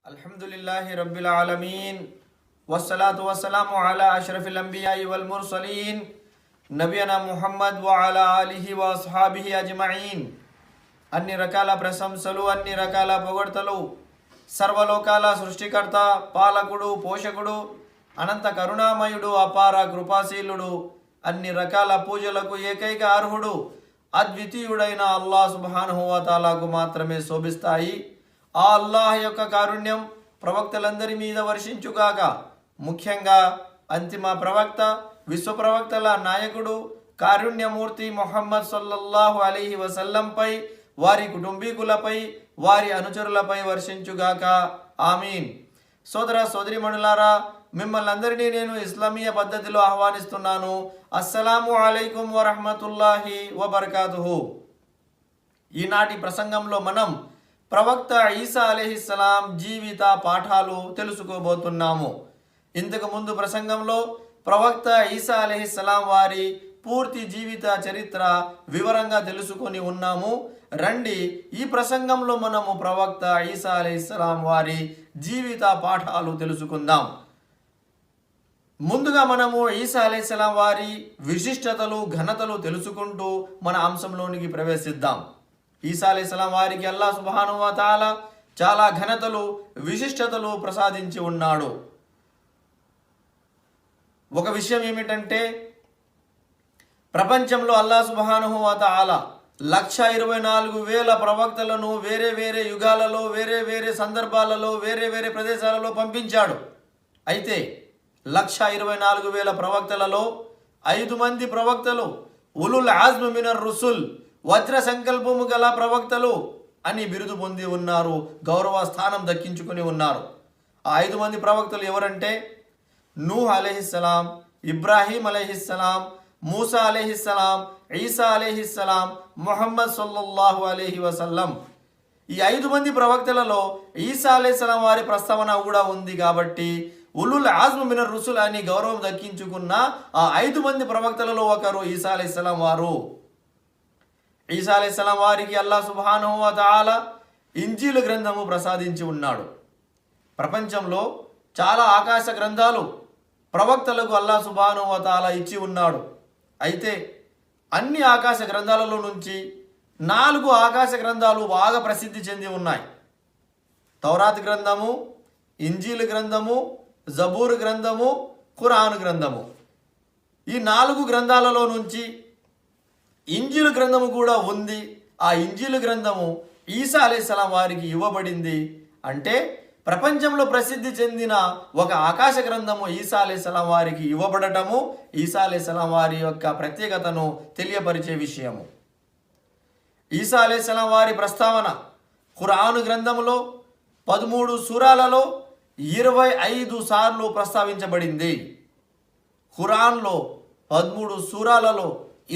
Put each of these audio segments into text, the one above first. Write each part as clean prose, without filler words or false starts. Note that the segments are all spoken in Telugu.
अल्हम्दुलिल्लाहि रब्बिल आलमीन वस्सलातु वस्सलामु अला अशरफिल अंबियाइ वल मुरसलीन नबियना मुहम्मद व अला आलिहि व अस्हाबिहि अज्मईन। అన్ని రకాల ప్రశంసలు అన్ని రకాల పొగడ్తలు సర్వలోకాల సృష్టికర్త పాలకుడు పోషకుడు అనంత కరుణామయుడు అపార కృపాశీలుడు అన్ని రకాల పూజలకు ఏకైక అర్హుడు అద్వితీయుడైన అల్లాహ్ సుబ్హానహు వ తఆలాకు మాత్రమే శోభిస్తాయి। ఆ అల్లాహ్ యొక్క కారుణ్యం ప్రవక్తలందరి మీద వర్షించుగాక। ముఖ్యంగా అంతిమ ప్రవక్త విశ్వ ప్రవక్తల నాయకుడు కారుణ్యమూర్తి ముహమ్మద్ సల్లల్లాహు అలైహి వసల్లంపై వారి కుటుంబీకులపై వారి అనుచరులపై వర్షించుగాక, ఆమీన్। సోదర సోదరిమణులారా, మిమ్మల్ని అందరినీ నేను ఇస్లామీయ పద్ధతిలో ఆహ్వానిస్తున్నాను। అస్సలాము అలైకుం వరహ్మతుల్లాహి వబర్కాతుహు। ఈనాటి ప్రసంగంలో మనం ప్రవక్త ఈసా అలైహిస్సలాం జీవిత పాఠాలు తెలుసుకోబోతున్నాము। ఇంతకు ముందు ప్రసంగంలో ప్రవక్త ఈసా అలైహిస్సలాం వారి పూర్తి జీవిత చరిత్ర వివరంగా తెలుసుకొని ఉన్నాము। రండి, ఈ ప్రసంగంలో మనము ప్రవక్త ఈసా అలైహిస్సలాం వారి జీవిత పాఠాలు తెలుసుకుందాం। ముందుగా మనము ఈసా అలైహిస్సలాం వారి విశిష్టతలు ఘనతలు తెలుసుకుంటూ మన అంశంలోనికి ప్రవేశిద్దాం। ఈసా అలైహిస్సలాం వారికి అల్లాహ్ సుబ్హానహు వ తఆలా చాలా ఘనతలు విశిష్టతలు ప్రసాదించి ఉన్నాడు। ఒక విషయం ఏమిటంటే, ప్రపంచంలో అల్లాహ్ సుబ్హానహు వ తఆలా 1,24,000 ప్రవక్తలను వేరే వేరే యుగాలలో వేరే వేరే సందర్భాలలో వేరే వేరే ప్రదేశాలలో పంపించాడు। అయితే 1,24,000 ప్రవక్తలలో 5 మంది ప్రవక్తలు ఉలుల్ ఆజ్మ్ మినర్ రుసుల్, వజ్ర సంకల్పము గల ప్రవక్తలు అని బిరుదు పొంది ఉన్నారు, గౌరవ స్థానం దక్కించుకుని ఉన్నారు। ఆ 5 మంది ప్రవక్తలు ఎవరంటే నూహ్ అలైహిస్సలాం, ఇబ్రాహీం అలైహిస్సలాం, మూసా అలైహిస్సలాం, ఈసా అలైహిస్సలాం, ముహమ్మద్ సల్లల్లాహు అలైహి వసల్లం। ఈ 5 మంది ప్రవక్తలలో ఈసా అలైహిస్సలాం వారి ప్రస్తావన కూడా ఉంది కాబట్టి ఉలుల్ ఆజ్మ్ మినర్ రుసుల్ అని గౌరవం దక్కించుకున్న ఆ 5 మంది ప్రవక్తలలో ఒకరు ఈసా అలైహిస్సలాం వారు। ఈసా అలైహిస్సలాం వారికి అల్లాహ్ సుబ్హానహు వ తఆలా ఇంజీల్ గ్రంథము ప్రసాదించి ఉన్నాడు। ప్రపంచంలో చాలా ఆకాశ గ్రంథాలు ప్రవక్తలకు అల్లాహ్ సుబ్హానహు వ తఆలా ఇచ్చి ఉన్నాడు। అయితే అన్ని ఆకాశ గ్రంథాలలో నుంచి 4 ఆకాశ గ్రంథాలు బాగా ప్రసిద్ధి చెంది ఉన్నాయి। తౌరాత్ గ్రంథము, ఇంజీల్ గ్రంథము, జబూర్ గ్రంథము, ఖురాన్ గ్రంథము। ఈ 4 గ్రంథాలలో నుంచి ఇంజీల్ గ్రంథము కూడా ఉంది। ఆ ఇంజీల్ గ్రంథము ఈసా అలైహిస్సలాం వారికి ఇవ్వబడింది। అంటే ప్రపంచంలో ప్రసిద్ధి చెందిన ఒక ఆకాశ గ్రంథము ఈసా అలైహిస్సలాం వారికి ఇవ్వబడటము ఈసా అలైహిస్సలాం వారి యొక్క ప్రత్యేకతను తెలియపరిచే విషయము। ఈసా అలైహిస్సలాం వారి ప్రస్తావన ఖురాన్ గ్రంథములో 13 సూరాలలో 25 సార్లు ప్రస్తావించబడింది। ఖురాన్లో 13 సూరాలలో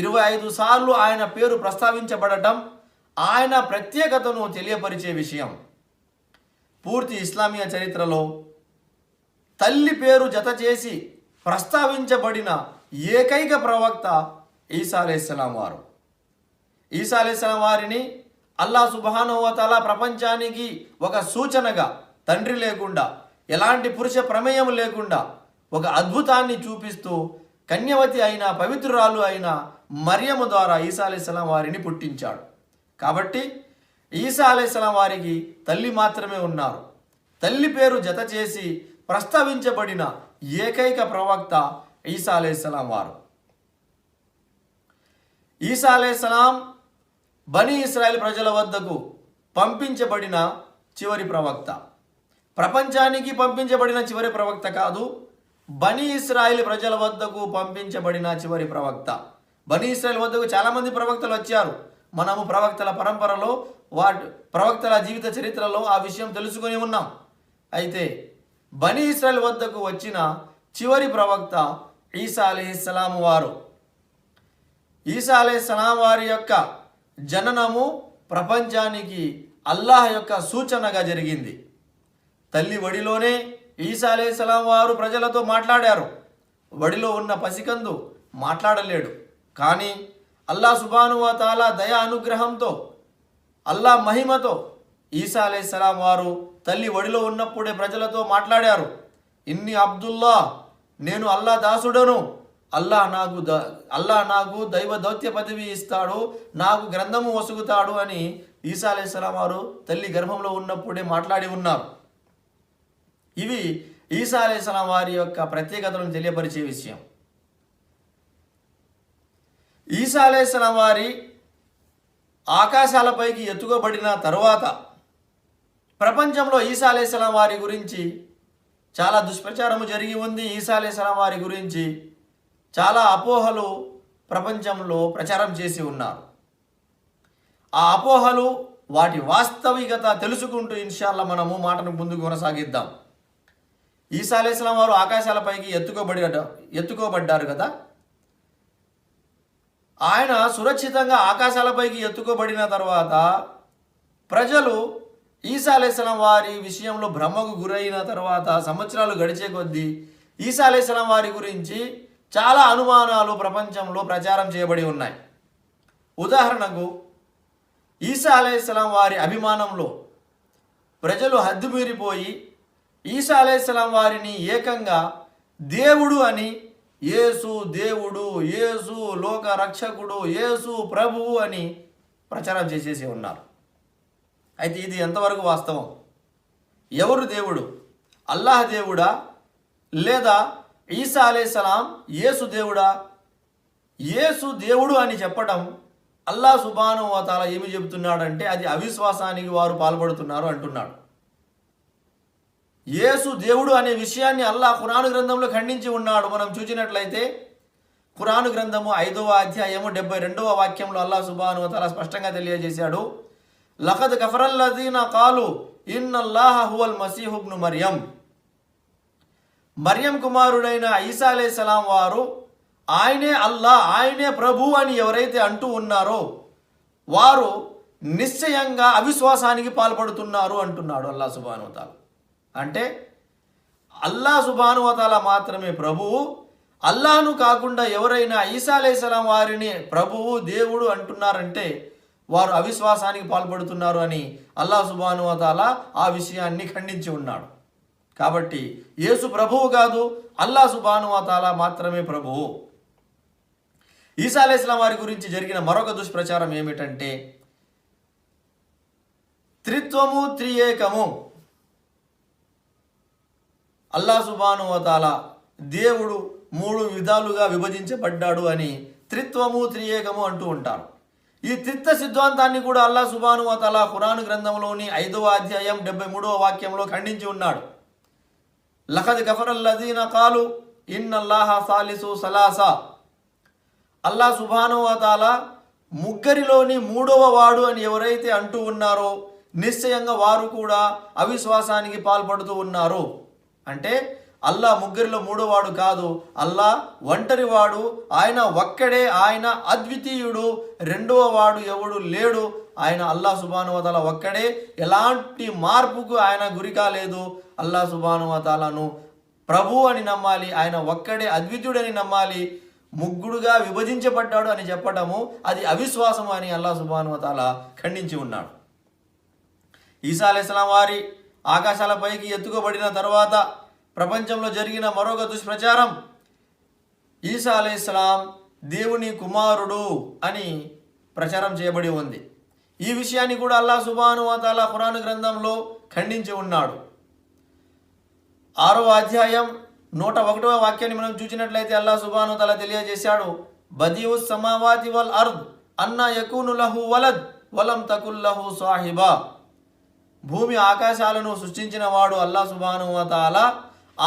25 సార్లు ఆయన పేరు ప్రస్తావించబడటం ఆయన ప్రత్యేకతను తెలియపరిచే విషయం। పూర్తి ఇస్లామీయ చరిత్రలో తల్లి పేరు జత చేసి ప్రస్తావించబడిన ఏకైక ప్రవక్త ఈసా అలైహిస్సలాం వారు। ఈసా అలైహిస్సలాం వారిని అల్లాహ్ సుబ్హానహు వ తఆలా ప్రపంచానికి ఒక సూచనగా, తండ్రి లేకుండా ఎలాంటి పురుష ప్రమేయం లేకుండా ఒక అద్భుతాన్ని చూపిస్తూ కన్యవతి అయిన పవిత్రురాలు అయిన మరియము ద్వారా ఈసా అలైహిస్సలాం వారిని పుట్టించాడు। కాబట్టి ఈసా అలైహిస్సలాం వారికి తల్లి మాత్రమే ఉన్నారు। తల్లి పేరు జత చేసి ప్రస్తావించబడిన ఏకైక ప్రవక్త ఈసా అలైహిస్సలాం వారు। ఈసా అలైహిస్సలాం బనీ ఇస్రాయేల్ ప్రజల వద్దకు పంపించబడిన చివరి ప్రవక్త। ప్రపంచానికి పంపించబడిన చివరి ప్రవక్త కాదు, బనీ ఇస్రాయేల్ ప్రజల వద్దకు పంపించబడిన చివరి ప్రవక్త। బనీ ఇస్రాయేల్ వద్దకు చాలామంది ప్రవక్తలు వచ్చారు। మనము ప్రవక్తల పరంపరలో ప్రవక్తల జీవిత చరిత్రలో ఆ విషయం తెలుసుకొని ఉన్నాం। అయితే బనీ ఇస్రాయేల్ వద్దకు వచ్చిన చివరి ప్రవక్త ఈసా అలైహిస్సలాం వారు। ఈసా అలైహిస్సలాం వారి యొక్క జననము ప్రపంచానికి అల్లాహ్ యొక్క సూచనగా జరిగింది। తల్లి వడిలోనే ఈసా అలైహిస్సలాం వారు ప్రజలతో మాట్లాడారు। వడిలో ఉన్న పసికందు మాట్లాడలేడు, కానీ అల్లాహ్ సుబ్హానహు వ తఆలా దయా అనుగ్రహంతో అల్లాహ్ మహిమతో ఈసా అలైహిస్సలాం వారు తల్లి ఒడిలో ఉన్నప్పుడే ప్రజలతో మాట్లాడారు. ఇన్ని అబ్దుల్లా, నేను అల్లా దాసుడను, అల్లా నాకు దైవ దౌత్య పదవి ఇస్తాడు, నాకు గ్రంథము వసుగుతాడు అని ఈసా అలైహిస్సలాం వారు తల్లి గర్భంలో ఉన్నప్పుడే మాట్లాడి ఉన్నారు. ఇవి ఈసా అలైహిస్సలాం వారి యొక్క ప్రత్యేకతలను తెలియపరిచే విషయం. ఈసా అలైహిస్సలాం వారి ఆకాశాలపైకి ఎత్తుకోబడిన తరువాత ప్రపంచంలో ఈసా అలైహిస్సలాం వారి గురించి చాలా దుష్ప్రచారము జరిగి ఉంది. ఈసా అలైహిస్సలాం వారి గురించి చాలా అపోహలు ప్రపంచంలో ప్రచారం చేసి ఉన్నారు. ఆ అపోహలు వాటి వాస్తవికత తెలుసుకుంటూ ఇన్షాల్లా మనము మాటను ముందుకు కొనసాగిద్దాం. ఈసా అలైహిస్సలాం వారు ఆకాశాలపైకి ఎత్తుకోబడ్డారు కదా. ఆయన సురక్షితంగా ఆకాశాలపైకి ఎత్తుకోబడిన తర్వాత ప్రజలు ఈసా అలైహిస్సలాం వారి విషయంలో భ్రమకు గురైన తర్వాత సంవత్సరాలు గడిచే కొద్దీ ఈసా అలైహిస్సలాం వారి గురించి చాలా అనుమానాలు ప్రపంచంలో ప్రచారం చేయబడి ఉన్నాయి. ఉదాహరణకు ఈసా అలైహిస్సలాం వారి అభిమానంలో ప్రజలు హద్దుమీరిపోయి ఈసా అలైహిస్సలాం వారిని ఏకంగా దేవుడు అని, యేసు దేవుడు, యేసు లోక రక్షకుడు, యేసు ప్రభువు అని ప్రచారం చేసేసి ఉన్నారు. అయితే ఇది ఎంతవరకు వాస్తవం? ఎవరు దేవుడు? అల్లాహ్ దేవుడా లేదా ఈసా అలైహిస్సలాం యేసు దేవుడా? యేసు దేవుడు అని చెప్పడం అల్లాహ్ సుబ్హానహు వ తఆలా ఏమి చెబుతున్నాడంటే అది అవిశ్వాసానికి వారు పాల్పడుతున్నారు అంటున్నాడు. యేసు దేవుడు అనే విషయాన్ని అల్లాహ్ ఖురాను గ్రంథంలో ఖండించి ఉన్నాడు. మనం చూసినట్లయితే ఖురాను గ్రంథము 5వ అధ్యాయము 72వ వాక్యంలో అల్లాహ్ సుబ్హానహు వ తఆలా స్పష్టంగా తెలియజేశాడు, లఖద్ కఫరల్లదీన కాలు ఇన్నల్లాహ హువల్ మసీహు ఇబ్ను మర్యం. మర్యం కుమారుడైన ఈసా అలైహిస్సలాం వారు ఆయనే అల్లాహ్, ఆయనే ప్రభు అని ఎవరైతే అంటూ ఉన్నారో వారు నిశ్చయంగా అవిశ్వాసానికి పాల్పడుతున్నారు అంటున్నాడు అల్లాహ్ సుబ్హానహు వ తఆలా. అంటే అల్లాహ్ సుబ్హానహు వ తఆలా మాత్రమే ప్రభువు, అల్లాహ్ను కాకుండా ఎవరైనా ఈసా అలైహిస్సలాం వారిని ప్రభువు దేవుడు అంటున్నారంటే వారు అవిశ్వాసానికి పాల్పడుతున్నారు అని అల్లాహ్ సుబ్హానహు వ తఆలా ఆ విషయాన్ని ఖండించి ఉన్నాడు. కాబట్టి యేసు ప్రభువు కాదు, అల్లాహ్ సుబ్హానహు వ తఆలా మాత్రమే ప్రభువు. ఈసా అలైహిస్సలాం వారి గురించి జరిగిన మరొక దుష్ప్రచారం ఏమిటంటే త్రిత్వము, త్రియేకము. అల్లాహ్ సుబ్హానహు వ తఆలా దేవుడు 3 విధాలుగా విభజించబడ్డాడు అని త్రిత్వము, త్రియేకము అంటూ ఉంటారు. ఈ త్రిత్వ సిద్ధాంతాన్ని కూడా అల్లాహ్ సుబ్హానహు వ తఆలా ఖురాను గ్రంథంలోని 5వ అధ్యాయం 73వ వాక్యంలో ఖండించి ఉన్నాడు. లఖద్ కఫరల్లదీన కాలు ఇన్నల్లాహ సాలిసు సలాసా. అల్లాహ్ సుబ్హానహు వ తఆలా ముగ్గురిలోని 3వ వాడు అని ఎవరైతే అంటూ ఉన్నారో నిశ్చయంగా వారు కూడా అవిశ్వాసానికి పాల్పడుతూ ఉన్నారు. అంటే అల్లాహ్ ముగ్గురిలో 3వ వాడు కాదు, అల్లాహ్ ఒంటరివాడు, ఆయన ఒక్కడే, ఆయన అద్వితీయుడు, 2వ వాడు ఎవడు లేడు, ఆయన అల్లాహ్ సుబ్హానహు వ తఆలా ఒక్కడే, ఎలాంటి మార్పుకు ఆయన గురి కాలేదు. అల్లాహ్ సుబ్హానహు వ తఆలాను ప్రభు అని నమ్మాలి, ఆయన ఒక్కడే అద్వితీయుడని నమ్మాలి. ముగ్గురుగా విభజించబడ్డాడు అని చెప్పడము అది అవిశ్వాసము అని అల్లాహ్ సుబ్హానహు వ తఆలా ఖండించి ఉన్నాడు. ఈసా అలైహిస్సలాం వారి ఆకాశాలపైకి ఎత్తుకోబడిన తర్వాత ప్రపంచంలో జరిగిన మరొక దుష్ప్రచారం ఈసా అలైహిస్సలాం దేవుని కుమారుడు అని ప్రచారం చేయబడి ఉంది. ఈ విషయాన్ని కూడా అల్లాహ్ సుబ్హానహు వ తఆలా ఖురాను గ్రంథంలో ఖండించి ఉన్నాడు. 6వ అధ్యాయం 101వ వాక్యాన్ని మనం చూసినట్లయితే అల్లాహ్ సుబ్హానహు వ తఆలా తెలియజేశాడు, బదీఉస్ సమావాతి వల్ అర్ద్ అన్నా యకూను లహు వలద్ వలం తకుల్ లహు సాహిబా. భూమి ఆకాశాలను సృష్టించిన వాడు అల్లాహ్ సుబ్హానహు వ తఆలా,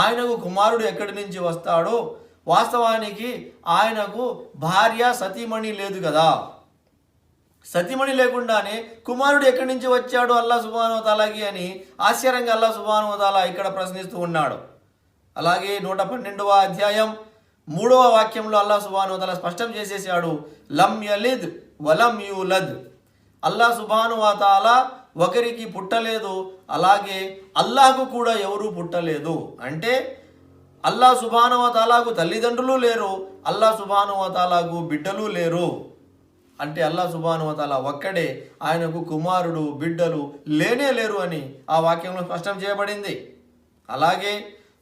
ఆయనకు కుమారుడు ఎక్కడి నుంచి వస్తాడో? వాస్తవానికి ఆయనకు భార్య సతీమణి లేదు కదా. సతీమణి లేకుండానే కుమారుడు ఎక్కడి నుంచి వచ్చాడు అల్లాహ్ సుబ్హానహు వ తఆలాకి అని ఆశ్చర్యంగా అల్లాహ్ సుబ్హానహు వ తఆలా ఇక్కడ ప్రశ్నిస్తూ ఉన్నాడు. అలాగే 112వ అధ్యాయం 3వ వాక్యంలో అల్లాహ్ సుబ్హానహు వ తఆలా స్పష్టం చేసేసాడు, లం యలిద్ వలం యూలద్. అల్లాహ్ సుబ్హానహు వ తఆలా ఒకరికి పుట్టలేదు, అలాగే అల్లాహకు కూడా ఎవరూ పుట్టలేదు. అంటే అల్లాహ్ సుబ్హానహు వ తఆలాకు తల్లిదండ్రులు లేరు, అల్లాహ్ సుబ్హానహు వ తఆలాకు బిడ్డలు లేరు. అంటే అల్లా సుబ్హానహు వ తఆలా ఒక్కడే, ఆయనకు కుమారుడు బిడ్డలు లేనే లేరు అని ఆ వాక్యంలో స్పష్టం చేయబడింది. అలాగే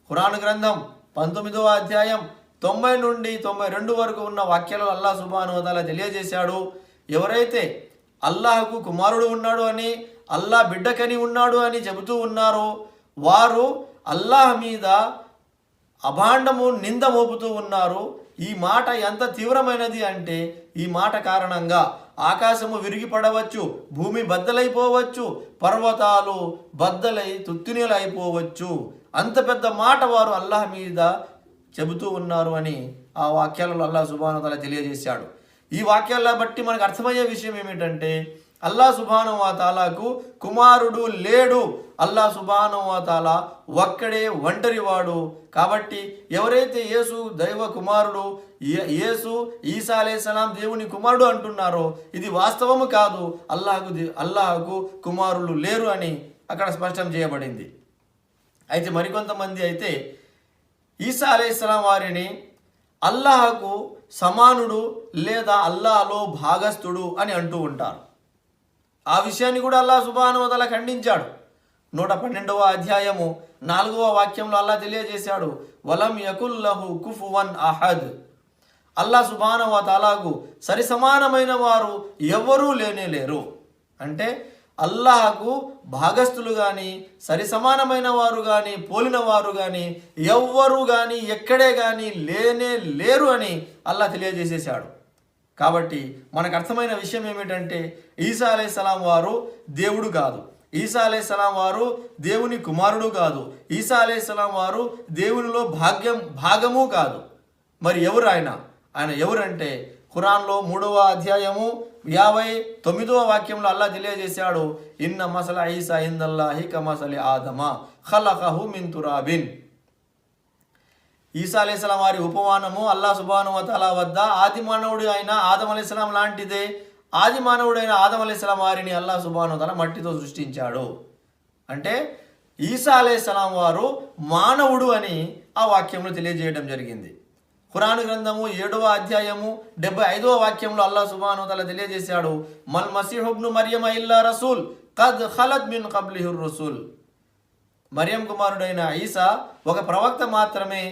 ఖురాన్ గ్రంథం 19వ అధ్యాయం 90 నుండి 92 వరకు ఉన్న వాక్యాలలో అల్లా సుబ్హానహు వ తఆలా తెలియజేశాడు, ఎవరైతే అల్లాహకు కుమారుడు ఉన్నాడు అని, అల్లా బిడ్డకని ఉన్నాడు అని చెబుతూ ఉన్నారో వారు అల్లాహ్ మీద అభాండము నింద మోపుతూ ఉన్నారు. ఈ మాట ఎంత తీవ్రమైనది అంటే ఈ మాట కారణంగా ఆకాశము విరిగిపడవచ్చు, భూమి బద్దలైపోవచ్చు, పర్వతాలు బద్దలై తుత్తునీలైపోవచ్చు. అంత పెద్ద మాట వారు అల్లాహ్ మీద చెబుతూ ఉన్నారు అని ఆ వాక్యాలలో అల్లాహ్ సుబ్హానహు వ తఆలా తెలియజేశాడు. ఈ వాక్యాలను బట్టి మనకు అర్థమయ్యే విషయం ఏమిటంటే అల్లాహ్ సుబ్హానహు వ తఆలాకు కుమారుడు లేడు. అల్లాహ్ సుబ్హానహు వ తఆలా ఒక్కడే, ఒంటరివాడు. కాబట్టి ఎవరైతే యేసు దైవ కుమారుడు, యేసు ఈసా అలైహిస్సలాం దేవుని కుమారుడు అంటున్నారో ఇది వాస్తవము కాదు. అల్లాహకు కుమారులు లేరు అని అక్కడ స్పష్టం చేయబడింది. అయితే మరికొంతమంది అయితే ఈసా అలైహిస్సలాం వారిని అల్లాహకు సమానుడు లేదా అల్లాహలో భాగస్థుడు అని అంటూ ఉంటారు. ఆ విషయాన్ని కూడా అల్లాహ్ సుబ్హానహు వ తఆలా ఖండించాడు. 112వ అధ్యాయము 4వ వాక్యంలో అల్లాహ్ తెలియజేశాడు, వలం యకుల్లహు కుఫువన్ అహద్. అల్లాహ్ సుబ్హానహు వ తఆలాకు సరి సమానమైన వారు ఎవరూ లేనే లేరు. అంటే అల్లాహకు భాగస్థులు కానీ, సరి సమానమైన వారు కానీ, పోలిన వారు కానీ ఎవ్వరు కానీ ఎక్కడే కానీ లేనే లేరు అని అల్లాహ్ తెలియజేసేశాడు. కాబట్టి మనకు అర్థమైన విషయం ఏమిటంటే ఈసా అలైహిస్సలాం వారు దేవుడు కాదు, ఈసా అలైహిస్సలాం వారు దేవుని కుమారుడు కాదు, ఈసా అలైహిస్సలాం వారు దేవునిలో భాగము కాదు. మరి ఎవరు ఆయన ఎవరంటే ఖురాన్లో 3వ అధ్యాయము 59వ వాక్యంలో అల్లాహ్ తెలియజేశాడు, ఇన్న మసల ఈసా ఇందల్లాహి కమసలి ఆదమ ఖలఖహు మిన్ తురాబిన్. ఈసా అలైహిస్సలాం వారి ఉపమానము అల్లాహ్ సుబ్హానహు వ తఆలా వద్ద ఆది మానవుడు అయిన ఆదం అలైహిస్సలాం లాంటిదే. ఆది మానవుడైన ఆదం అలైహిస్సలాం వారిని అల్లాహ్ సుబ్హానహు వ తఆలా మట్టితో సృష్టించాడు. అంటే ఈసా అలైహిస్సలాం వారు మానవుడు అని ఆ వాక్యంలో తెలియజేయడం జరిగింది. ఖురాన్ గ్రంథము 7వ అధ్యాయము 75వ వాక్యంలో అల్లాహ్ సుబ్హానహు వ తఆలా తెలియజేశాడు, మల్ మసీహు ఇబ్ను మర్యమ ఇల్లా రసూల్ ఖద్ ఖలత్ మిన్ ఖబ్లిహిర్ రసూల్. మరియం కుమారుడైన ఈసా ఒక ప్రవక్త మాత్రమే.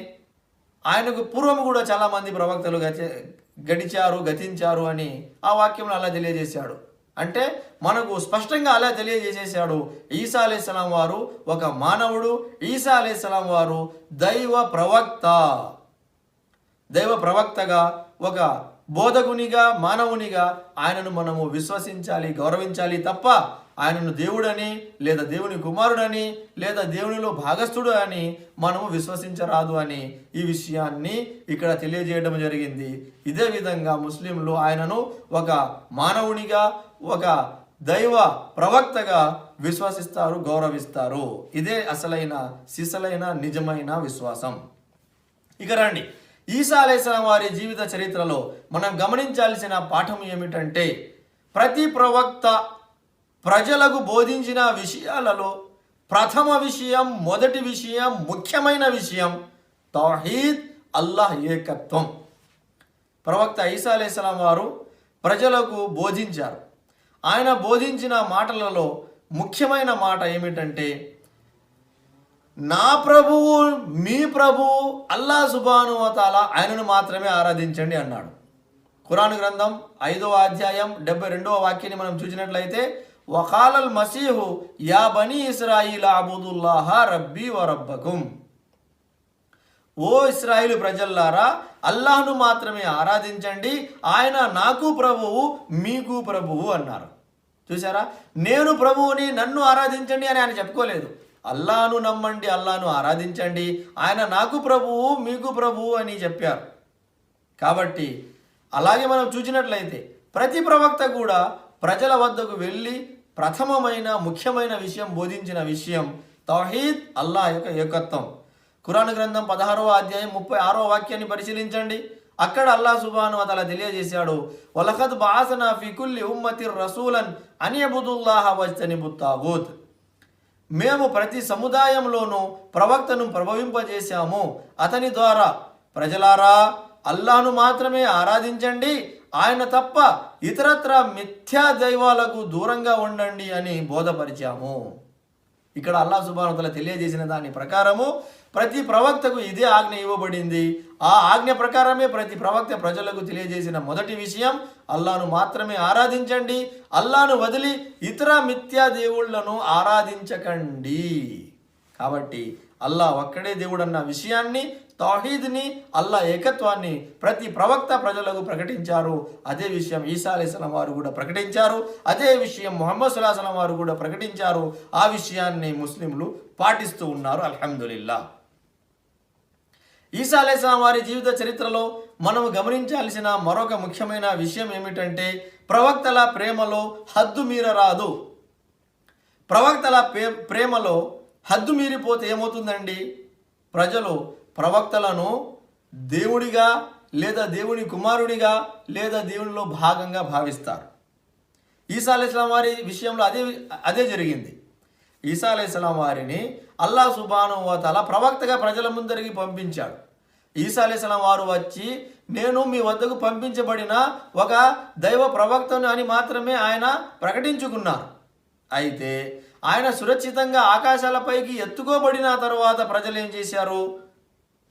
ఆయనకు పూర్వం కూడా చాలామంది ప్రవక్తలు గతించారు అని ఆ వాక్యంలో అల్లాహ్ తెలియజేశాడు. అంటే మనకు స్పష్టంగా అలా తెలియజేసేశాడు, ఈసా అలైహిస్సలాం వారు ఒక మానవుడు, ఈసా అలైహిస్సలాం వారు దైవ ప్రవక్తగా, ఒక బోధకునిగా, మానవునిగా ఆయనను మనము విశ్వసించాలి, గౌరవించాలి తప్ప ఆయనను దేవుడని లేదా దేవుని కుమారుడని లేదా దేవునిలో భాగస్థుడు అని మనము విశ్వసించరాదు అని ఈ విషయాన్ని ఇక్కడ తెలియజేయడం జరిగింది. ఇదే విధంగా ముస్లింలు ఆయనను ఒక మానవునిగా, ఒక దైవ ప్రవక్తగా విశ్వసిస్తారు, గౌరవిస్తారు. ఇదే అసలైన సిసలైన నిజమైన విశ్వాసం. ఇక రండి, ఈసా అలైహిస్సలాం వారి జీవిత చరిత్రలో మనం గమనించాల్సిన పాఠం ఏమిటంటే ప్రతి ప్రవక్త ప్రజలకు బోధించిన విషయాలలో ప్రథమ విషయం, మొదటి విషయం, ముఖ్యమైన విషయం తౌహీద్, అల్లాహ్ ఏకత్వం. ప్రవక్త ఈసా అలైహిస్సలాం వారు ప్రజలకు బోధించారు. ఆయన బోధించిన మాటలలో ముఖ్యమైన మాట ఏమిటంటే నా ప్రభువు, మీ ప్రభువు అల్లాహ్ సుబ్హానహు వ తఆలా ఆయనను మాత్రమే ఆరాధించండి అన్నాడు. ఖురాన్ గ్రంథం 5వ అధ్యాయం 72వ వాక్యాన్ని మనం చూసినట్లయితే వఖాలల్ మసీహు యా బనీ ఇస్రాయిల్ అబుదుల్లాహ రబ్బీ వ రబ్బకుం. ఓ ఇస్రాయిలు ప్రజల్లారా, అల్లాహ్ను మాత్రమే ఆరాధించండి, ఆయన నాకు ప్రభువు, మీకు ప్రభువు అన్నారు. చూసారా, నేను ప్రభువుని, నన్ను ఆరాధించండి అని ఆయన చెప్పుకోలేదు. అల్లాహ్ను నమ్మండి, అల్లాహ్ను ఆరాధించండి, ఆయన నాకు ప్రభువు, మీకు ప్రభువు అని చెప్పారు. కాబట్టి అలాగే మనం చూసినట్లయితే ప్రతి ప్రవక్త కూడా ప్రజల వద్దకు వెళ్ళి ప్రథమమైన ముఖ్యమైన విషయం బోధించిన విషయం తౌహీద్, అల్లాహ్ యొక్క ఏకత్వం. ఖురాన్ గ్రంథం 16వ అధ్యాయం 36వ వాక్యాన్ని పరిశీలించండి. అక్కడ అల్లాహ్ సుబ్హానహు వ తఆలా తెలియజేశాడు, వలఖద్ బఅసనా ఫీ కుల్లి ఉమ్మతిర్ రసూలన్ అన్ యబుదుల్లాహ వజ్తనిబుత్ తాగూత్. మేము ప్రతి సముదాయంలోనూ ప్రవక్తను ప్రభవింపజేశాము, అతని ద్వారా ప్రజలారా అల్లాహ్ను మాత్రమే ఆరాధించండి, ఆయన తప్ప ఇతరత్ర మిథ్యా దైవాలకు దూరంగా ఉండండి అని బోధపరిచాము. ఇక్కడ అల్లాహ్ సుబ్హానహు వ తఆలా తెలియజేసిన దాని ప్రకారము ప్రతి ప్రవక్తకు ఇదే ఆజ్ఞ ఇవ్వబడింది. ఆ ఆజ్ఞ ప్రకారమే ప్రతి ప్రవక్త ప్రజలకు తెలియజేసిన మొదటి విషయం, అల్లాహ్ను మాత్రమే ఆరాధించండి, అల్లాహ్ను వదిలి ఇతర మిథ్యా దేవుళ్లను ఆరాధించకండి. కాబట్టి అల్లాహ్ ఒక్కడే దేవుడు అన్న విషయాన్ని, తౌహీద్ని, అల్లాహ్ ఏకత్వాన్ని ప్రతి ప్రవక్త ప్రజలకు ప్రకటించారు. అదే విషయం ఈసా అలైహిస్సలాం వారు కూడా ప్రకటించారు. అదే విషయం ముహమ్మద్ సల్లల్లాహు అలైహి వసల్లం వారు కూడా ప్రకటించారు. ఆ విషయాన్ని ముస్లింలు పాటిస్తూ ఉన్నారు. అల్హమ్దులిల్లాహ్. ఈసా అలైహిస్సలాం వారి జీవిత చరిత్రలో మనం గమనించాల్సిన మరొక ముఖ్యమైన విషయం ఏమిటంటే, ప్రవక్తల ప్రేమలో హద్దు మీరరాదు. ప్రవక్తల ప్రేమలో హద్దు మీరిపోతే ఏమవుతుందండి? ప్రజలు ప్రవక్తలను దేవుడిగా లేదా దేవుని కుమారుడిగా లేదా దేవునిలో భాగంగా భావిస్తారు. ఈసా అలైహిస్సలాం వారి విషయంలో అదే జరిగింది. ఈసా అలైహిస్సలాం వారిని అల్లాహ్ సుబ్హానహు వ తఆలా ప్రవక్తగా ప్రజల ముందరికి పంపించాడు. ఈసా అలైహిస్సలాం వారు వచ్చి, నేను మీ వద్దకు పంపించబడిన ఒక దైవ ప్రవక్తను అని మాత్రమే ఆయన ప్రకటించుకున్నారు. అయితే ఆయన సురక్షితంగా ఆకాశాలపైకి ఎత్తుకోబడిన తర్వాత ప్రజలు ఏం చేశారు?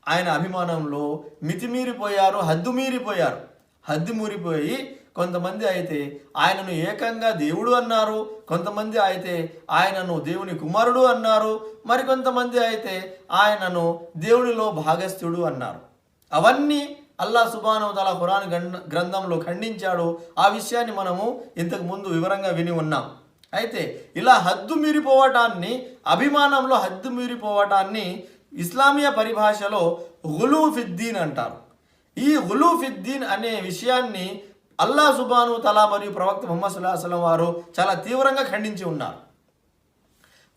ఆయన అభిమానంలో మితిమీరిపోయారు, హద్దు మీరిపోయారు. హద్దు మీరిపోయి కొంతమంది అయితే ఆయనను ఏకంగా దేవుడు అన్నారు, కొంతమంది అయితే ఆయనను దేవుని కుమారుడు అన్నారు, మరికొంతమంది అయితే ఆయనను దేవునిలో భాగస్థుడు అన్నారు. అవన్నీ అల్లాహ్ సుబ్హానహు వ తఆలా ఖురాన్ గ్రంథంలో ఖండించాడు. ఆ విషయాన్ని మనము ఇంతకు ముందు వివరంగా విని ఉన్నాం. అయితే ఇలా హద్దు మీరిపోవటాన్ని, అభిమానంలో హద్దు మీరిపోవటాన్ని ఇస్లామీయ పరిభాషలో గులూ ఫిద్దీన్ అంటారు. ఈ గులూ ఫిద్దీన్ అనే విషయాన్ని అల్లాహ్ సుబ్హానహు వ తఆలా మరియు ప్రవక్త ముహమ్మద్ సల్లల్లాహు అలైహి వసల్లం వారు చాలా తీవ్రంగా ఖండించి ఉన్నారు.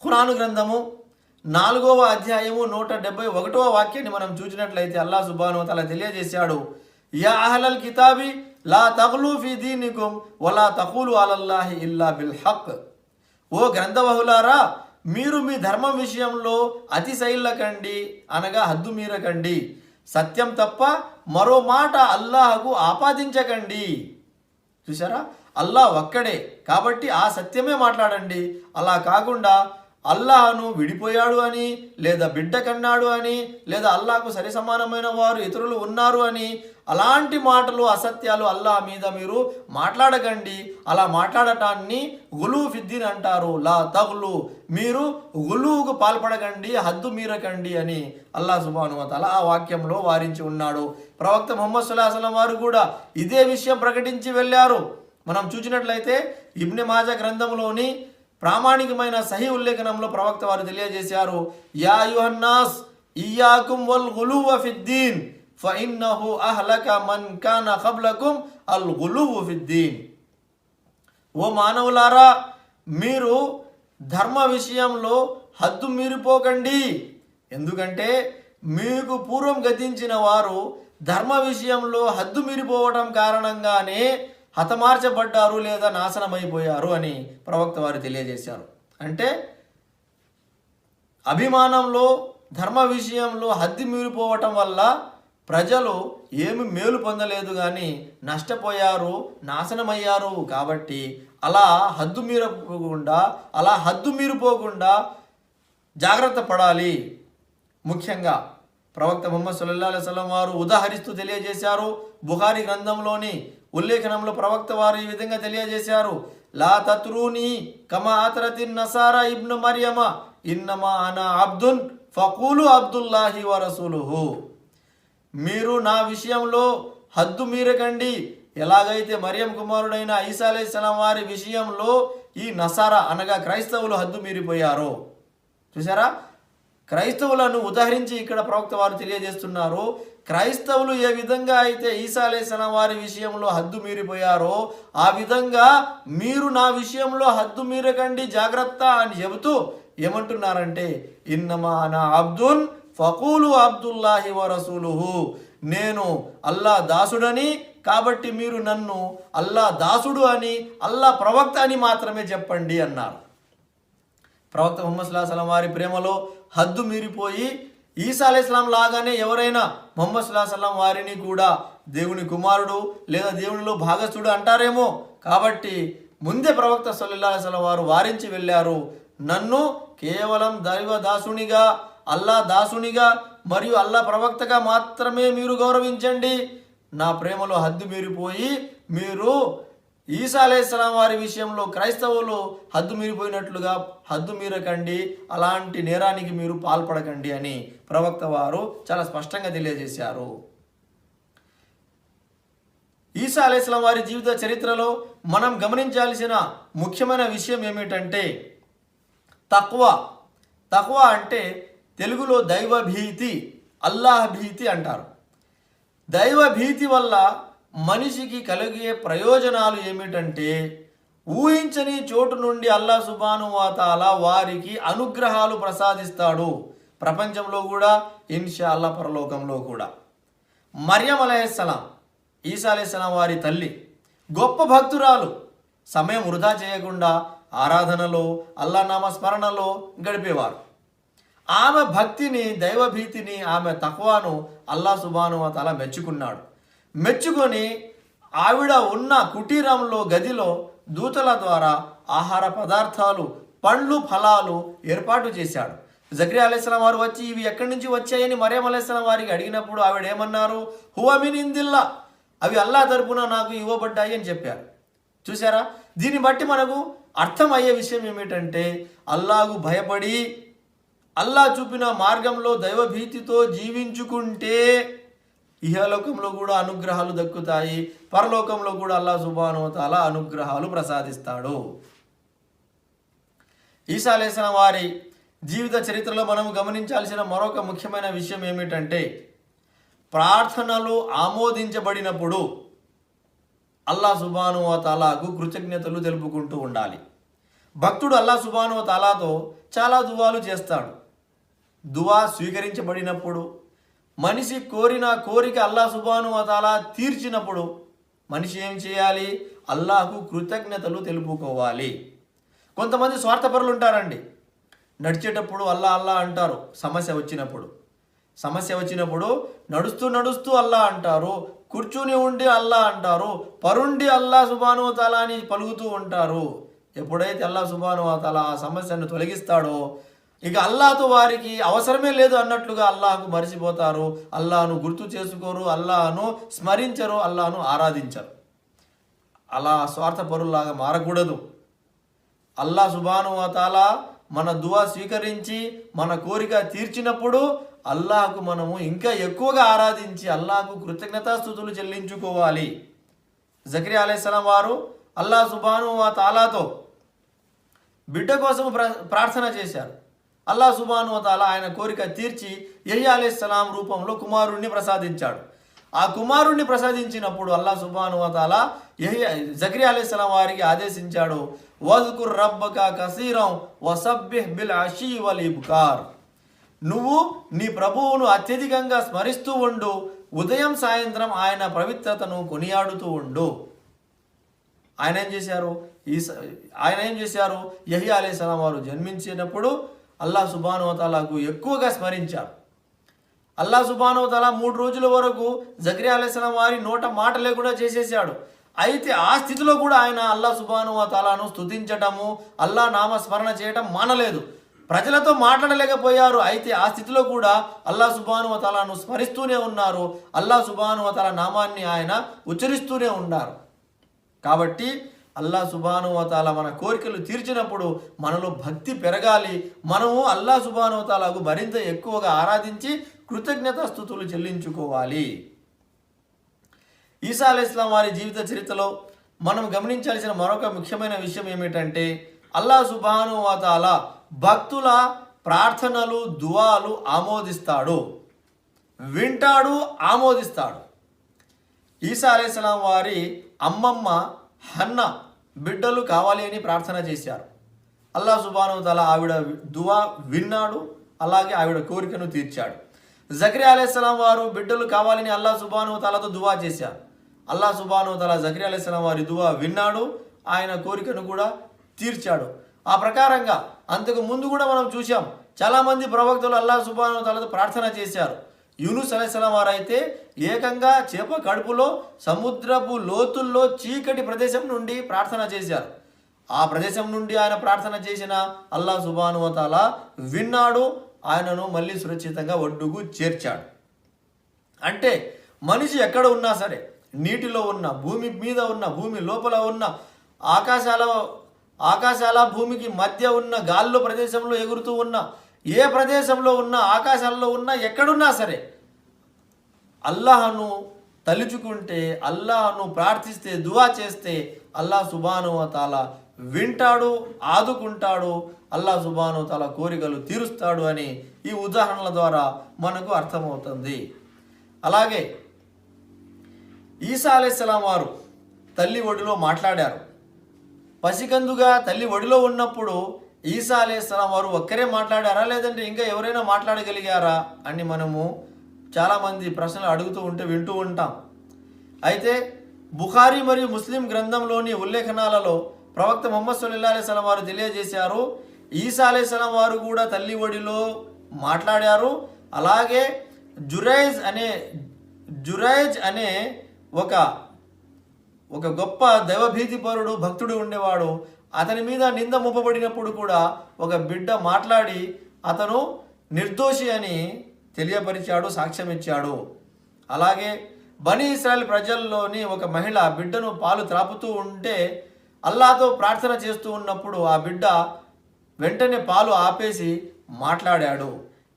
ఖురాన్ గ్రంథము 4వ అధ్యాయము 171వ వాక్యాన్ని మనం చూసినట్లయితే అల్లాహ్ సుబ్హానహు వ తఆలా తెలియజేశాడు, యా అహ్లల్ కితాబి లా తగ్లూ ఫీ దీనికుమ్ వలా తఖూలు అలల్లాహి ఇల్లా బిల్ హక్. ఓ గ్రంథవహులారా, మీరు మీ ధర్మం విషయంలో అతిశైలకండి, అనగా హద్దు మీరకండి, సత్యం తప్ప మరో మాట అల్లాహకు ఆపాదించకండి. చూసారా, అల్లాహ్ ఒక్కడే కాబట్టి ఆ సత్యమే మాట్లాడండి. అలా కాకుండా అల్లాహను విడిపోయాడు అని, లేదా బిడ్డ కన్నాడు అని, లేదా అల్లాహకు సరి సమానమైన వారు ఇతరులు ఉన్నారు అని, అలాంటి మాటలు, అసత్యాలు అల్లాహ్ మీద మీరు మాట్లాడకండి. అలా మాట్లాడటాన్ని గులూ ఫిద్దీన్ అంటారు. లా తగ్లు, మీరు గులూకు పాల్పడకండి, హద్దు మీరకండి అని అల్లాహ్ సుబ్హానహు వ తఆలా ఆ వాక్యంలో వారించి ఉన్నాడు. ప్రవక్త ముహమ్మద్ సల్లల్లాహు అలైహి వసల్లం వారు కూడా ఇదే విషయం ప్రకటించి వెళ్ళారు. మనం చూసినట్లయితే ఇబ్న్ మాజా గ్రంథంలోని ప్రామాణికమైన సహీ ఉల్లేఖనంలో ప్రవక్త వారు తెలియజేశారు, యా అయ్యుహన్నాస్ ఇయ్యాకుం వల్ గులువ ఫిద్దీన్ ఫఇన్నహు అహ్లక మన్ కాన ఖబ్లకుం అల్ గులువ ఫిద్దీన్. ఓ మానవులారా, మీరు ధర్మ విషయంలో హద్దు మీరిపోకండి. ఎందుకంటే మీకు పూర్వం గతించిన వారు ధర్మ విషయంలో హద్దు మీరిపోవటం కారణంగానే హతమార్చబడ్డారు లేదా నాశనమైపోయారు అని ప్రవక్త వారు తెలియజేశారు. అంటే అభిమానంలో, ధర్మ విషయంలో హద్దు మీరిపోవటం వల్ల ప్రజలు ఏమి మేలు పొందలేదు కానీ నష్టపోయారు, నాశనమయ్యారు. కాబట్టి అలా హద్దు మీరిపోకుండా జాగ్రత్త పడాలి. ముఖ్యంగా ప్రవక్త ముహమ్మద్ సల్లల్లాహు అలైహి వసల్లం వారు ఉదాహరిస్తూ తెలియజేశారు. బుఖారీ గ్రంథంలోని ఉల్లేఖనంలో ప్రవక్త వారు ఈ విధంగా తెలియజేశారు, లా తత్రూని కమా అతరతిన్ నసారా ఇబ్ను మరియమ ఇన్నమా అనా అబ్దున్ ఫకూలు అబ్దుల్లాహి వ రసూలుహు. మీరు నా విషయంలో హద్దు మీరకండి. ఎలాగైతే మరియం కుమారుడైన ఈసా అలైహిస్సలాం వారి విషయంలో ఈ నసారా అనగా క్రైస్తవులు హద్దు మీరిపోయారో. చూసారా, క్రైస్తవులను ఉదాహరించి ఇక్కడ ప్రవక్త వారు తెలియజేస్తున్నారు. క్రైస్తవులు ఏ విధంగా అయితే ఈసా అలైహిస్సలాం వారి విషయంలో హద్దు మీరిపోయారో ఆ విధంగా మీరు నా విషయంలో హద్దు మీరకండి, జాగ్రత్త అని చెబుతూ ఏమంటున్నారంటే, ఇన్నమా అనా అబ్దున్ ఫకూలు అబ్దుల్లాహి వ రసూలుహు. నేను అల్లా దాసుడని, కాబట్టి మీరు నన్ను అల్లా దాసుడు అని, అల్లా ప్రవక్త అని మాత్రమే చెప్పండి అన్నారు. ప్రవక్త ముహమ్మద్ సల్లల్లాహు అలైహి వసల్లం వారి ప్రేమలో హద్దు మీరిపోయి ఈసా అలైహిస్సలాం లాగానే ఎవరైనా ముహమ్మద్ సల్లల్లాహు అలైహి వసల్లం వారిని కూడా దేవుని కుమారుడు లేదా దేవునిలో భాగస్థుడు అంటారేమో. కాబట్టి ముందే ప్రవక్త సల్లల్లాహు అలైహి వసల్లం వారు వారించి వెళ్ళారు, నన్ను కేవలం దైవ దాసునిగా, అల్లా దాసునిగా మరియు అల్లా ప్రవక్తగా మాత్రమే మీరు గౌరవించండి. నా ప్రేమలో హద్దు మీరిపోయి మీరు ఈసా అలైహిస్సలాం వారి విషయంలో క్రైస్తవులు హద్దు మీరిపోయినట్లుగా హద్దు మీరకండి, అలాంటి నేరానికి మీరు పాల్పడకండి అని ప్రవక్త వారు చాలా స్పష్టంగా తెలియజేశారు. ఈసా అలైహిస్సలాం వారి జీవిత చరిత్రలో మనం గమనించాల్సిన ముఖ్యమైన విషయం ఏమిటంటే తక్వా. తక్వా అంటే తెలుగులో దైవభీతి, అల్లాహ్ భీతి అంటారు. దైవభీతి వల్ల మనిషికి కలిగే ప్రయోజనాలు ఏమిటంటే ఊహించని చోటు నుండి అల్లాహ్ సుబ్హానహు వ తఆలా వారికి అనుగ్రహాలు ప్రసాదిస్తాడు, ప్రపంచంలో కూడా ఇన్షాల్లా పరలోకంలో కూడా. మరియం అలైహిస్సలాం, ఈసా అలైహిస్సలాం వారి తల్లి, గొప్ప భక్తురాలు. సమయం వృధా చేయకుండా ఆరాధనలో, అల్లా నామ స్మరణలో గడిపేవారు. ఆమె భక్తిని, దైవభీతిని, ఆమె తక్వాను అల్లా సుబ్హానహు వ తఆలా మెచ్చుకున్నాడు. మెచ్చుకొని ఆవిడ ఉన్న కుటీరంలో, గదిలో దూతల ద్వారా ఆహార పదార్థాలు, పండ్లు, ఫలాలు ఏర్పాటు చేశాడు. జకరియా అలైహిస్సలాం వారు వచ్చి ఇవి ఎక్కడి నుంచి వచ్చాయని మరియం అలైహిస్సలాం వారికి అడిగినప్పుడు ఆవిడ ఏమన్నారు? హువ మిన్ ఇందిల్లా, అవి అల్లా తరపున నాకు ఇవ్వబడ్డాయి అని చెప్పారు. చూసారా? దీన్ని బట్టి మనకు అర్థమయ్యే విషయం ఏమిటంటే అల్లాహకు భయపడి అల్లా చూపిన మార్గంలో దైవభీతితో జీవించుకుంటే ఇహలోకంలో కూడా అనుగ్రహాలు దక్కుతాయి, పరలోకంలో కూడా అల్లా సుబ్హానహు వ తఆలా అనుగ్రహాలు ప్రసాదిస్తాడు. ఈసా అలైహిస్సలాం వారి జీవిత చరిత్రలో మనం గమనించాల్సిన మరొక ముఖ్యమైన విషయం ఏమిటంటే ప్రార్థనలు ఆమోదించబడినప్పుడు అల్లా సుబ్హానహు వ తఆలాకు కృతజ్ఞతలు తెలుపుకుంటూ ఉండాలి. భక్తుడు అల్లా సుబ్హానహు వ తఆలాతో చాలా దువాలు చేస్తాడు. దువా స్వీకరించబడినప్పుడు, మనిషి కోరిన కోరిక అల్లా సుబ్హానహు వ తఆలా తీర్చినప్పుడు మనిషి ఏం చేయాలి? అల్లాహకు కృతజ్ఞతలు తెలుపుకోవాలి. కొంతమంది స్వార్థపరులు ఉంటారండి. నడిచేటప్పుడు అల్లా అల్లా అంటారు, సమస్య వచ్చినప్పుడు నడుస్తూ నడుస్తూ అల్లా అంటారు, కూర్చుని ఉండి అల్లా అంటారు, పరుండి అల్లా సుబ్హానహు వ తఆలా అని పలుకుతూ ఉంటారు. ఎప్పుడైతే అల్లా సుబ్హానహు వ తఆలా ఆ సమస్యను తొలగిస్తాడో ఇక అల్లాతో వారికి అవసరమే లేదు అన్నట్లుగా అల్లాహకు మరిచిపోతారు, అల్లాను గుర్తు చేసుకోరు, అల్లాను స్మరించరు, అల్లాను ఆరాధించరు. అలా స్వార్థపరులాగా మారకూడదు. అల్లా సుబ్హానహు వ తఆలా మన దువా స్వీకరించి మన కోరిక తీర్చినప్పుడు అల్లాహకు మనము ఇంకా ఎక్కువగా ఆరాధించి అల్లాహకు కృతజ్ఞతాస్తుతులు చెల్లించుకోవాలి. జకరియా అలైహిస్సలాం వారు అల్లా సుబ్హానహు వ తఆలాతో బిడ్డ కోసం ప్రార్థన చేశారు. అల్లా సుబ్హానహు వ తఆలా ఆయన కోరిక తీర్చి యహ్యా అలైహిస్సలాం రూపంలో కుమారుణ్ణి ప్రసాదించాడు. ఆ కుమారుణ్ణి ప్రసాదించినప్పుడు అల్లా సుబ్హానహు వ తఆలా జకరియా అలైహిస్సలాం వారికి ఆదేశించాడు, వజ్కుర్ రబ్బక కసీరం వసబ్బిహ్ బిల్ అషీ వల్ ఇబ్కార్. నువ్వు నీ ప్రభువును అత్యధికంగా స్మరిస్తూ ఉండు, ఉదయం సాయంత్రం ఆయన పవిత్రతను కొనియాడుతూ ఉండు. ఆయన ఏం చేశారు? యహ్యా అలైహిస్సలాం వారు జన్మించినప్పుడు అల్లా సుబ్హానహు వ తఆలాకు ఎక్కువగా స్మరించారు. అల్లా సుబ్హానహు వ తఆలా 3 రోజుల వరకు జకరియా అలైహిస్సలాం వారి నోట మాట లేకుండా చేసేసాడు. అయితే ఆ స్థితిలో కూడా ఆయన అల్లా సుబ్హానహు వ తఆలాను స్తుతించటము, అల్లా నామస్మరణ చేయటం మానలేదు. ప్రజలతో మాట్లాడలేకపోయారు. అయితే ఆ స్థితిలో కూడా అల్లా సుబ్హానహు వ తఆలాను స్మరిస్తూనే ఉన్నారు. అల్లా సుబ్హానహు వ తఆలా నామాన్ని ఆయన ఉచ్చరిస్తూనే ఉన్నారు. కాబట్టి అల్లా సుబ్హానహు వ తఆలా మన కోరికలు తీర్చినప్పుడు మనలో భక్తి పెరగాలి. మనము అల్లా సుబ్హానహు వ తఆలాకు మరింత ఎక్కువగా ఆరాధించి కృతజ్ఞతాస్తుతులు చెల్లించుకోవాలి. ఈసా అలైహిస్సలాం వారి జీవిత చరిత్రలో మనం గమనించాల్సిన మరొక ముఖ్యమైన విషయం ఏమిటంటే అల్లా సుబ్హానహు వ తఆలా భక్తుల ప్రార్థనలు, దువాలు ఆమోదిస్తాడు, వింటాడు, ఆమోదిస్తాడు. ఈసా అలైహిస్సలాం వారి అమ్మమ్మ హన్నా బిడ్డలు కావాలి అని ప్రార్థన చేశారు. అల్లా సుబ్హానహు వ తఆలా ఆవిడ దువా విన్నాడు, అలాగే ఆవిడ కోరికను తీర్చాడు. జకరియా అలైహిస్సలాం వారు బిడ్డలు కావాలని అల్లా సుబ్హానహు వ తఆలాతో దువా చేశారు. అల్లా సుబ్హానహు వ తఆలా జకరియా అలైహిస్సలాం వారి దువా విన్నాడు, ఆయన కోరికను కూడా తీర్చాడు. ఆ ప్రకారంగా అంతకు ముందు కూడా మనం చూసాం, చాలామంది ప్రవక్తలు అల్లాహ్ సుబ్హానహు వ తఆలాతో ప్రార్థన చేశారు. యూనుస్ అలైహిస్సలాం వారు అయితే ఏకంగా చేప కడుపులో సముద్రపు లోతుల్లో చీకటి ప్రదేశం నుండి ప్రార్థన చేశారు. ఆ ప్రదేశం నుండి ఆయన ప్రార్థన చేసిన అల్లాహ్ సుబ్హానహు వ తఆలా విన్నాడు, ఆయనను మళ్ళీ సురక్షితంగా ఒడ్డుకు చేర్చాడు. అంటే మనిషి ఎక్కడ ఉన్నా సరే, నీటిలో ఉన్న, భూమి మీద ఉన్న, భూమి లోపల ఉన్న, ఆకాశాల భూమికి మధ్య ఉన్న, గాల్లో ప్రదేశంలో ఎగురుతూ ఉన్న, ఏ ప్రదేశంలో ఉన్న, ఆకాశాల్లో ఉన్న, ఎక్కడున్నా సరే అల్లాహను తలుచుకుంటే, అల్లాహను ప్రార్థిస్తే, దువా చేస్తే అల్లాహ్ సుబ్హానహు వ తఆలా వింటాడు, ఆదుకుంటాడు, అల్లాహ్ సుబ్హానహు వ తఆలా కోరికలు తీరుస్తాడు అని ఈ ఉదాహరణల ద్వారా మనకు అర్థమవుతుంది. అలాగే ఈసా అలైహిస్సలాం వారు తల్లి ఒడిలో మాట్లాడారు. పసికందుగా తల్లి ఒడిలో ఉన్నప్పుడు ఈసా అలైహిస్సలాం వారు ఒక్కరే మాట్లాడారా, లేదంటే ఇంకా ఎవరైనా మాట్లాడగలిగారా అని మనము చాలామంది ప్రశ్నలు అడుగుతూ ఉంటే వింటూ ఉంటాం. అయితే బుఖారీ మరియు ముస్లిం గ్రంథంలోని ఉల్లేఖనాలలో ప్రవక్త ముహమ్మద్ సల్లల్లాహు అలైహి వసల్లం వారు తెలియజేశారు, ఈసా అలైహిస్సలాం వారు కూడా తల్లి ఒడిలో మాట్లాడారు. అలాగే జురైజ్ అనే ఒక గొప్ప దైవభీతిపరుడు భక్తుడు ఉండేవాడు. అతని మీద నింద మోపబడినప్పుడు కూడా ఒక బిడ్డ మాట్లాడి అతను నిర్దోషి అని తెలియపరిచాడు, సాక్ష్యం ఇచ్చాడు. అలాగే బనీ ఇస్రాయేల్ ప్రజల్లోని ఒక మహిళ బిడ్డను పాలు త్రాపుతూ ఉంటే అల్లాహ్తో ప్రార్థన చేస్తూ ఉన్నప్పుడు ఆ బిడ్డ వెంటనే పాలు ఆపేసి మాట్లాడాడు.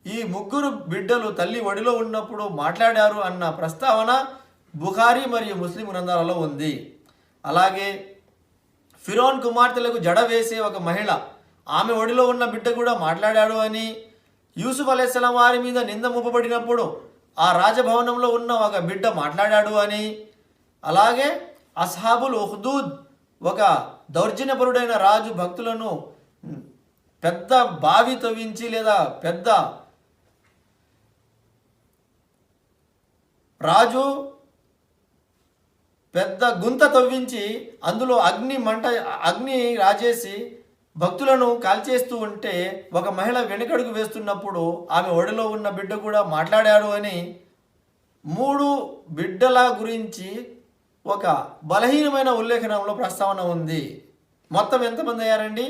ఈ ముగ్గురు బిడ్డలు తల్లి ఒడిలో ఉన్నప్పుడు మాట్లాడారు అన్న ప్రస్తావన బుఖారీ మరియు ముస్లిం గ్రంథాలలో ఉంది. అలాగే ఫిరోన్ కుమార్తెలకు జడ వేసే ఒక మహిళ, ఆమె ఒడిలో ఉన్న బిడ్డ కూడా మాట్లాడాడు అని, యూసుఫ్ అలైహిస్సలాం వారి మీద నింద మోపబడినప్పుడు ఆ రాజభవనంలో ఉన్న ఒక బిడ్డ మాట్లాడాడు అని, అలాగే అస్హాబుల్ ఉహ్దూద్ ఒక దౌర్జన్యపరుడైన రాజు భక్తులను పెద్ద బావి తవ్వించి లేదా పెద్ద గుంత తవ్వించి అందులో అగ్ని రాజేసి భక్తులను కాల్చేస్తూ ఉంటే ఒక మహిళ వెనుకడుగు వేస్తున్నప్పుడు ఆమె ఒడిలో ఉన్న బిడ్డ కూడా మాట్లాడాడు అని, 3 బిడ్డల గురించి ఒక బలహీనమైన ఉల్లేఖనంలో ప్రస్తావన ఉంది. మొత్తం ఎంతమంది అయ్యారండి?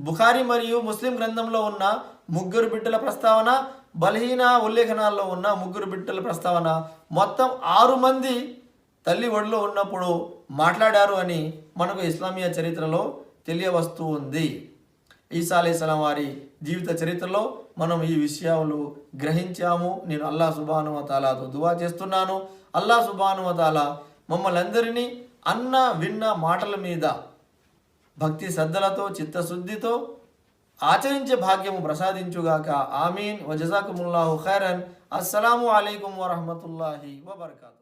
బుఖారీ మరియు ముస్లిం గ్రంథంలో ఉన్న 3 బిడ్డల ప్రస్తావన, బలహీన ఉల్లేఖనాల్లో ఉన్న 3 బిడ్డల ప్రస్తావన, మొత్తం 6 మంది తల్లి ఒడిలో ఉన్నప్పుడు మాట్లాడారు అని మనకు ఇస్లామీయ చరిత్రలో తెలియవస్తూ ఉంది. ఈసా అలైహిస్సలాం వారి జీవిత చరిత్రలో మనం ఈ విషయాలు గ్రహించాము. నేను అల్లాహ్ సుబ్హానహు వ తఆలాతో దువా చేస్తున్నాను. అల్లాహ్ సుబ్హానహు వ తఆలా మమ్మల్ని అందరినీ విన్న మాటల మీద భక్తి శ్రద్ధలతో, చిత్తశుద్ధితో ఆచరించే భాగ్యము ప్రసాదించుగాక. ఆమీన్. వ జజాకుముల్లాహు ఖైరన్. అస్సలాము అలైకుం వరహ్మతుల్లాహి వబర్కాతుహు.